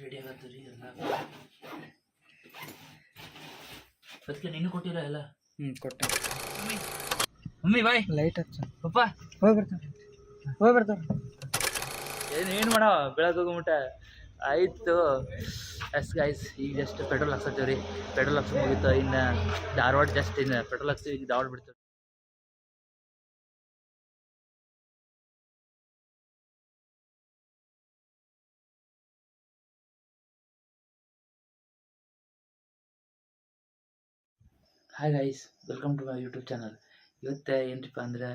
Ready ಆಗತ್ತೀರಿ ಎಲ್ಲ ಅದಕ್ಕೆ ನೀನು ಕೊಟ್ಟಿಲ್ಲ ಎಲ್ಲ. ಕೊಟ್ಟೆ. Mummy bye. ಲೈಟ್ ಹಚ್ಚ ಪಪ್ಪ ಹೋಗಿ ಬರ್ತಾರೆ. ಏನು ಮಾಡೋ ಬೆಳಗ್ಗೆ ಹೋಗ್ಬಿಟ್ಟ ಆಯಿತು. ಎಸ್ ಗೈಸ್, ಈಗ ಜಸ್ಟ್ ಪೆಟ್ರೋಲ್ ಹಾಕ್ಸತ್ತೀವಿ ರೀ. ಪೆಟ್ರೋಲ್ ಹಾಕ್ಸ್ ಮುಗೀತು. ಇನ್ನು ಧಾರವಾಡ ಜಸ್ಟ್ ಇನ್ನು ಪೆಟ್ರೋಲ್ ಹಾಕ್ಸ್ತೀವಿ, ಈಗ ಧಾರವಾಡ ಬಿಡ್ತೀವಿ. Hi guys, welcome to my YouTube channel. ಇವತ್ತು ಏನಪ್ಪ ಅಂದ್ರೆ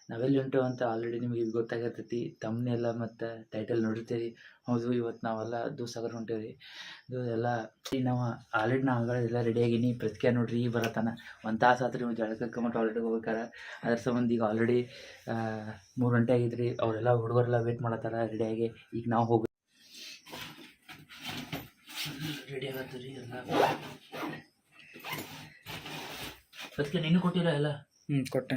ನಾವೆಲ್ಲಿ ಹೊಂಟೇವು ಅಂತ ಆಲ್ರೆಡಿ ನಿಮಗೆ ಇದು ಗೊತ್ತಾಗತ್ತೈತಿ. ತಮ್ಮನೆಲ್ಲ ಮತ್ತು ಟೈಟಲ್ ನೋಡಿರ್ತೀರಿ. ಹೌದು, ಇವತ್ತು ನಾವೆಲ್ಲ ದೂಸಾಗರ್ ಹೊಂಟೇವಿ ರೀ. ಇದು ಎಲ್ಲ ನಾವು ಆಲ್ರೆಡಿ ಎಲ್ಲ ರೆಡಿಯಾಗೀನಿ. ಪ್ರತಿಕೆ ನೋಡ್ರಿ ಈಗ ಬರತ್ತಾನ 1 ತಾಸು ಆತ್ರಿ. ನೀವು ಜಳಕಕ್ಕೆ ಮತ್ತು ಆಲ್ರೆಡಿ ಹೋಗ್ಬೇಕಾರೆ ಅದ್ರ ಸಂಬಂಧ ಈಗ ಆಲ್ರೆಡಿ 3 ಗಂಟೆ ಆಗಿದ್ರಿ. ಅವರೆಲ್ಲ ಹುಡುಗರೆಲ್ಲ ವೇಟ್ ಮಾಡತ್ತಾರ ರೆಡಿಯಾಗಿ. ಈಗ ನಾವು ಹೋಗಿ ರೆಡಿ ಆಗತ್ತೀರಿ ಎಲ್ಲ ಅದಕ್ಕೆ ನೀನು ಕೊಟ್ಟಿಲ್ಲ ಎಲ್ಲ. ಕೊಟ್ಟೆ.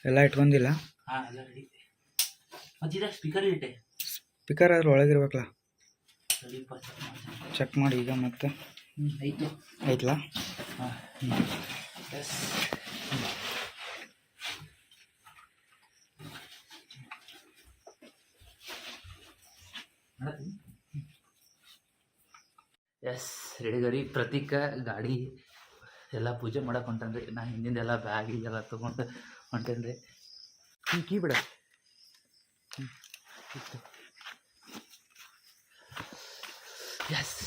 ಎಲ್ಲ ಇಟ್ಕೊಂಡಿಲ್ಲ. ಹಾಂ, ಎಲ್ಲ ರೆಡಿ. ಮತ್ತಿದ ಸ್ಪೀಕರ್ ಇಟ್ಟೆ. ಸ್ಪೀಕರ್ ಆದ್ರೆ ಒಳಗಿರ್ಬೇಕಲ್ಲ. ಸರಿಪ್ಪ, ಚೆಕ್ ಮಾಡಿ ಈಗ ಮತ್ತೆ. ಆಯಿತು. ಆಯ್ತಲ್ಲ. ಹಾಂ, ಎಸ್. ಎಸ್, ರೆಡಿಗರಿ. ಪ್ರತೀಕ ಗಾಡಿ ಎಲ್ಲ ಪೂಜೆ ಮಾಡಕ್ಕೆ ಹೊಂಟೇನ್ರಿ. ನಾನು ಹಿಂದಿಂದೆಲ್ಲ ಬ್ಯಾಗ್ ಈಗೆಲ್ಲ ತೊಗೊಂಡು ಹೊಂಟೇನ್ರಿ. ಕೀ ಬಿಡ. ಎಸ್,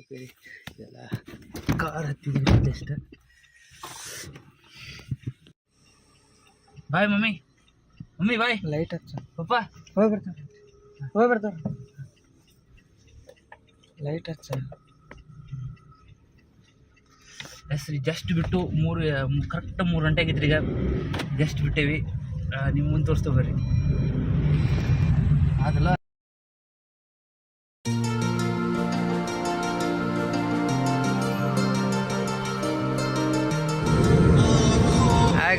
ಓಕೆ ರೀ. ಇದೆಲ್ಲ ಕಾರ್ ಹತ್ತಿದ್ದೀವಿ just. Bye mummy. Mummy bye. Light ಹಚ್ಚ ಪಪ್ಪ ಹೋಗಿ ಬರ್ತಾರೆ. ಲೈಟ್ ಹಚ್ಚ. ಎಸ್ ರೀ, ಜಸ್ಟ್ ಬಿಟ್ಟು ಕರೆಕ್ಟ್ 3 ಗಂಟೆ ಆಗಿದ್ರಿ. ಈಗ ಜಸ್ಟ್ ಬಿಟ್ಟೇವಿ. ನಿಮ್ಮ ಮುಂದೆ ತೋರಿಸ್ತಾ ಬರ್ರಿ. ಅದೆಲ್ಲ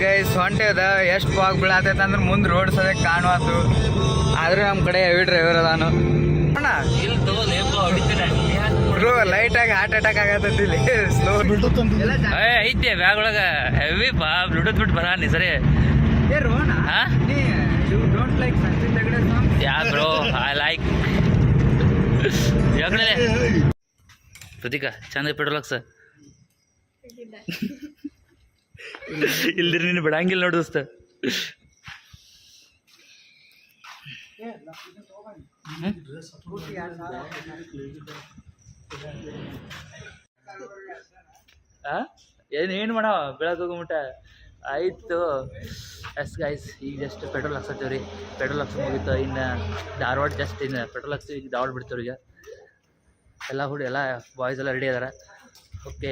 ಗೈಸ್ ಹೊಂಟೇದ. ಎಷ್ಟು ಪಾಕ್ ಬೀಳತೈತೆ ಅಂದ್ರೆ ಮುಂದೆ ರೋಡ್ ಸದ್ಯಕ್ಕೆ ಕಾಣುವತ್ತು. ಆದ್ರೆ ನಮ್ಮ ಕಡೆ ಹೆವಿ ಡ್ರೈವರ್ ಅದಾನು. ಲೈಟಾಗಿ ಹಾರ್ಟ್ ಅಟ್ಯಾಕ್ ಆಗತ್ತೈತಿ ಇಲ್ಲಿ. ಸ್ಲೋ ಐತೆ ಬ್ಯಾಗ್ ಒಳಗೆ ಹೆವಿ ಬಾ ಬ್ಲೂಟೂತ್ ಬಿಟ್ಟು ಬರ ನೀ ಸರಿ. ಯಾ ಬ್ರೋ, ಐ ಲೈಕ್. ಯಾಕಡೆ ಪ್ರತೀಕ ಚಂದ ಪೆಟ್ರೋಲ್ ಹಾಕ್ಸ. ಇಲ್ದಿರಿ ನೀನು ಬಿಡಂಗಿಲ್ಲ ನೋಡು ದೋಸ್ತ. ಏನು ಮಾಡೋ ಬೆಳಗ್ಗೆ ಹೋಗ್ಬಿಟ್ಟ ಆಯಿತು. ಎಸ್ ಗೈಸ್, ಈಗ ಜಸ್ಟ್ ಪೆಟ್ರೋಲ್ ಹಾಕ್ಸತ್ತೀವಿ ರೀ. ಪೆಟ್ರೋಲ್ ಹಾಕ್ಸ್ ಮುಗೀತು. ಇನ್ನು ಧಾರವಾಡ ಜಸ್ಟ್ ಇನ್ನು ಪೆಟ್ರೋಲ್ ಹಾಕ್ಸ್ತೀವಿ, ಈಗ ಧಾರವಾಡ ಬಿಡ್ತೀವಿ. ಈಗ ಎಲ್ಲ ಬಾಯ್ಸ್ ಎಲ್ಲ ರೆಡಿ ಅದಾರ. ಓಕೆ,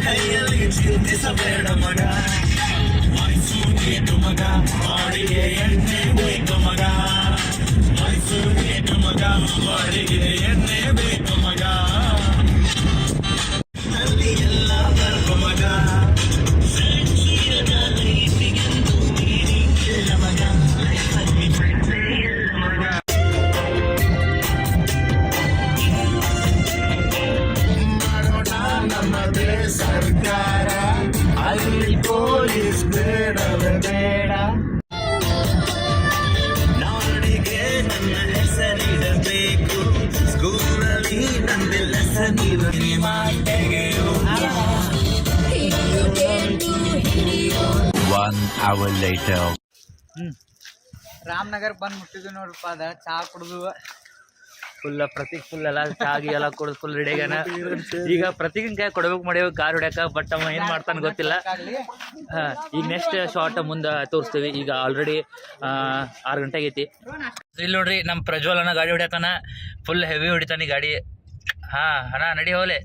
ಕೈಯಲ್ಲಿ ಚಿಂತಿಸಬೇಡ ಮಗ. ಮೈಸೂರು ಮಗ, ಬಾಡಿಗೆ ಎಣ್ಣೆ ಬೇಕು ಮಗ. ಮೈಸೂರು ಮಗ, ಬಾಡಿಗೆ ಎಣ್ಣೆ ಬೇಕು ಮಗ. ಎಲ್ಲ ಬರ್ಕೊ ಮಗ. hour later. ರಾಮನಗರ್ ಬಂದು ಮುಟ್ಟಿದ್ವಿ ನೋಡ್ರಪ್ಪ ಅದ ಚಾ ಕುಡ್ದು ಫುಲ್ ಪ್ರತೀಕ್ ಫುಲ್ ಎಲ್ಲ ಚಾಗಿ ಎಲ್ಲ ಕುಡಿದು ಫುಲ್ ರೆಡಿ ಆಗ್ಯಾನ. ಈಗ ಪ್ರತೀಕ್ ಕೈ ಕೊಡ್ಬೇಕು ಮಾಡ್ಯಾವ ಕಾರ್ ಹೊಡ್ಯಾಕ, ಬಟ್ ಅವ ಏನ್ ಮಾಡ್ತಾನ ಗೊತ್ತಿಲ್ಲ. ಈಗ ನೆಕ್ಸ್ಟ್ ಶಾರ್ಟ್ ಮುಂದೆ ತೋರಿಸ್ತೀವಿ. ಈಗ ಆಲ್ರೆಡಿ 6 ಗಂಟೆ ಆಗೈತಿ. ಇಲ್ಲಿ ನೋಡ್ರಿ ನಮ್ಮ ಪ್ರಜ್ವಲನ ಗಾಡಿ ಹೊಡ್ಯಾತಾನ, ಫುಲ್ ಹೆವಿ ಹೊಡಿತಾನೆ ಗಾಡಿ. ಹಾ ಅಣ್ಣ ನಡಿ ಹೋಲೆ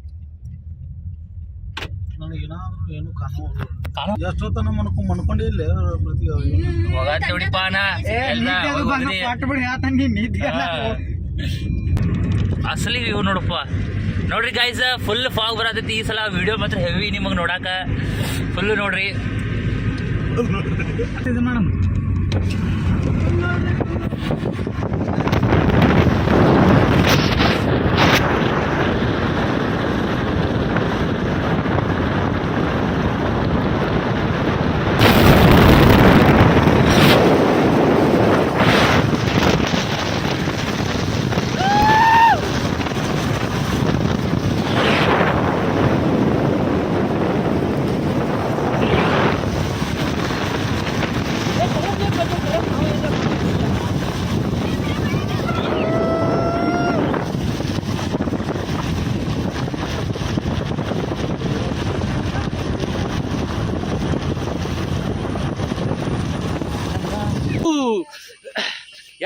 ಹೊಡಿಪ ಅಣ್ಣ. ಅಸಲಿ ವ್ಯೂ ನೋಡಪ್ಪ. ನೋಡ್ರಿ ಗೈಸ್, ಫುಲ್ ಫಾಗ್ ಬರತೈತಿ ಈ ಸಲ. ವಿಡಿಯೋ ಮಾತ್ರ ಹೆವಿ ನಿಮಗೆ ನೋಡಾಕ ಫುಲ್ ನೋಡ್ರಿ.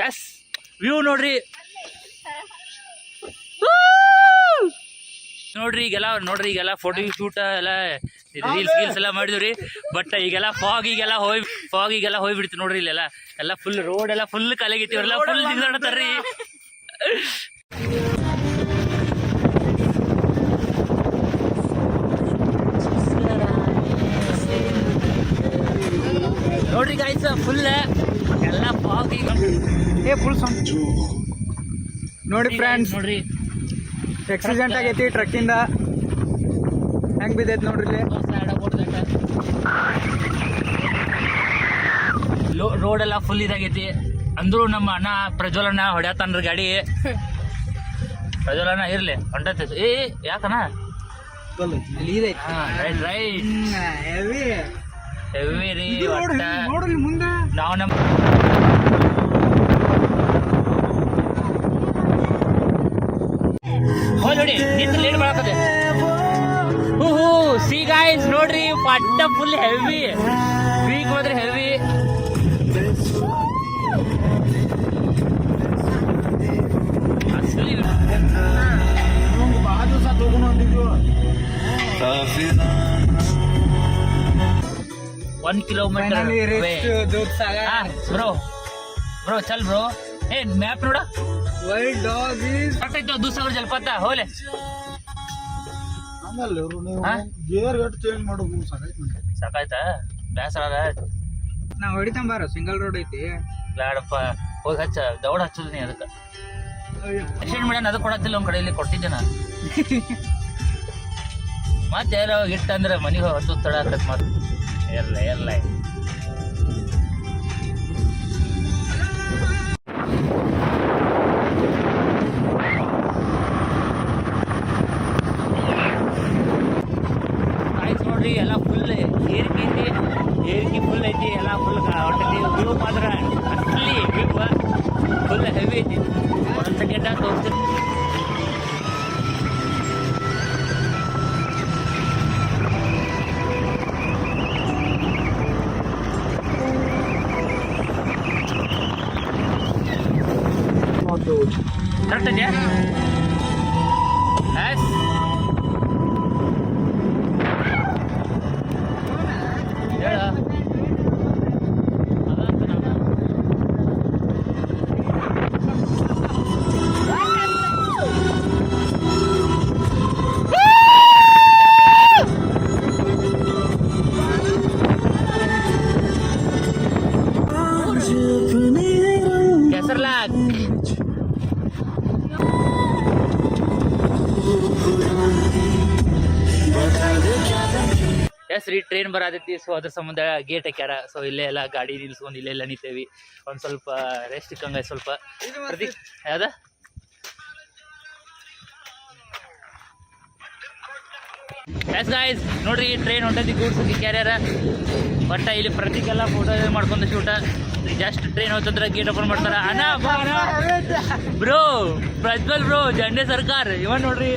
ಎಸ್ ವ್ಯೂ ನೋಡ್ರಿ. ಈಗೆಲ್ಲ ಫೋಟೋ ಶೂಟ್ ಎಲ್ಲ ರೀಲ್ಸ್ ಗೀಲ್ಸ್ ಎಲ್ಲ ಮಾಡಿದ್ವಿ. ಬಟ್ ಈಗೆಲ್ಲ ಫಾಗಿಗೆಲ್ಲ ಹೋಗ್ಬಿಡ್ತೀವಿ ನೋಡ್ರಿ. ಇಲ್ಲೆಲ್ಲ ಎಲ್ಲ ಫುಲ್ ರೋಡ್ ಎಲ್ಲ ಫುಲ್ ಕಾಲಾಗೈತಿ. ಅವರೆಲ್ಲ ಫುಲ್ ನಿಂತಾಡ್ತಾರ್ರಿ. ನೋಡ್ರಿ ಗಾಯ್ಸ್, ಫುಲ್ ಎಲ್ಲ ಫಾಗಿ ಫುಲ್ ನೋಡಿ ಫ್ರೆಂಡ್ಸ್, ನೋಡ್ರಿ ಆಕ್ಸಿಡೆಂಟ್ ಆಗೈತಿ ಟ್ರಕ್ಕಿಂದ. ಹೆಂಗ್ ಬಿದ್ದೈತಿ ನೋಡ್ರಿ ಇಲ್ಲಿ. ರೋಡ್ ಎಲ್ಲ ಫುಲ್ ಇದಾಗೈತಿ. ಅಂದ್ರು ನಮ್ಮ ಅಣ್ಣ ಪ್ರಜ್ವಲನ ಹೊಡ್ಯಾತನ್ರಿ ಗಾಡಿ. ಪ್ರಜ್ವಲನ ಇರ್ಲಿ ಹೊಂಟೈತಿ. ಯಾಕಣ್ಣ ರೈಟ್ ಹೆವಿ ರೀ. ಮುಂದೆ ನಾವು ನಮ್ಮ ನೋಡಿ ನಿಂತು ಲೇಟ್ ಮಾಡತ್ತದೆ. ಸಿ ಗಾಯ್ಸ್ ನೋಡ್ರಿ, ಪಟ್ಟ ಫುಲ್ ಹೆವಿ ವೀಕ್ ಹೋದ್ರೆ ಹೆವಿ. ಅಸಲಿ 1 किलोमीटर ಬ್ರೋ ಚಲ್ ಬ್ರೋ. ಮ್ಯಾಪ್ ನೋಡ. ವೈಲ್ಡ್ ಡಾಗ್ ಈಸ್ ಕರೆಕ್ಟ್ ಐತೋ 200 ಜಲಪಾತ ಹೋಲೆ. ಸಾಕಾಯ್ತಾ? ಬ್ಯಾಸರ ನಾ ಹೊಡಿತಂಬಾರ, ಸಿಂಗಲ್ ರೋಡ್ ಐತಿ. ಬ್ಯಾಡಪ್ಪ, ಹೋಗಿ ಹಚ್ಚ ದೌಡ್ ಹಚ್ಚೋದಿನಿ. ಅದಕ್ಕೆ ಎಕ್ಸ್ಟೆಂಡ್ ಮಾಡ್ಯಾನ, ಅದು ಕೊಡತ್ತಿಲ್ಲ ಒಂದ್ ಕಡೆಯಲ್ಲಿ ಕೊಡ್ತಿದ್ದೆ ನಾನು. ಮತ್ತೆ ಯಾರೋ ಇಟ್ಟಂದ್ರೆ ಮನೆಗೆ ಹೊತ್ತು ತಡ ಆಕತ್. ಮತ್ತೆ ಎಲ್ಲ ಆಯ್ತು ನೋಡ್ರಿ. ಎಲ್ಲ ಫುಲ್ ಏರಿಕೆ ಫುಲ್ ಐತಿ. ಎಲ್ಲ ಫುಲ್ ಹೊಟ್ಟೈತಿ. ವ್ಯೂ ಮಾತ್ರ ಅಸಲಿ ವ್ಯೂ ಫುಲ್ ಹೆವಿ ಐತಿ. ಒಂದೊಂದು ಸೆಕೆಂಡ ತೋರಿಸ್ತೀನಿ. ಕರೆಕ್ಟ್ ಇದೆಯಾ? ಹೇಳ ಕೆಸರ್ಲಾಕ್. ಎಸ್ ರೀ, ಟ್ರೈನ್ ಬರತೈತಿ. ಸೊ ಅದ್ರ ಸಂಬಂಧ ಗೇಟ್ ಹಾಕ್ಯಾರ. ಸೊ ಇಲ್ಲೇ ಎಲ್ಲ ಗಾಡಿ ನಿಲ್ಸ್ಕೊಂಡು ಇಲ್ಲೆಲ್ಲ ನಿಂತೇವಿ. ಒಂದು ಸ್ವಲ್ಪ ರೆಸ್ಟ್ ಇಕ್ಕಂಗ ಸ್ವಲ್ಪ. ಪ್ರತೀಕ್ ಯಾವ್ದ ಎಸ್ ಗಾಯ್ಸ್ ನೋಡ್ರಿ, ಟ್ರೈನ್ ಹೊಂಟೈತಿ ಗೂಡ್ಸ್ ಕ್ಯಾರಿಯರ. ಒಟ್ಟ ಇಲ್ಲಿ ಪ್ರತಿಗೆಲ್ಲ ಫೋಟೋ ಮಾಡ್ಕೊಂಡು ಶೂಟ ಜಸ್ಟ್ ಟ್ರೈನ್ ಹೋಗ್ತಂದ್ರೆ ಗೇಟ್ ಓಪನ್ ಮಾಡ್ತಾರ ಅಣ್ಣ ಬ್ರೋ ಪ್ರಜ್ವಲ್ ಬ್ರೋ ಜಂಡೆ ಸರ್ಕಾರ ಇವನ್ ನೋಡ್ರಿ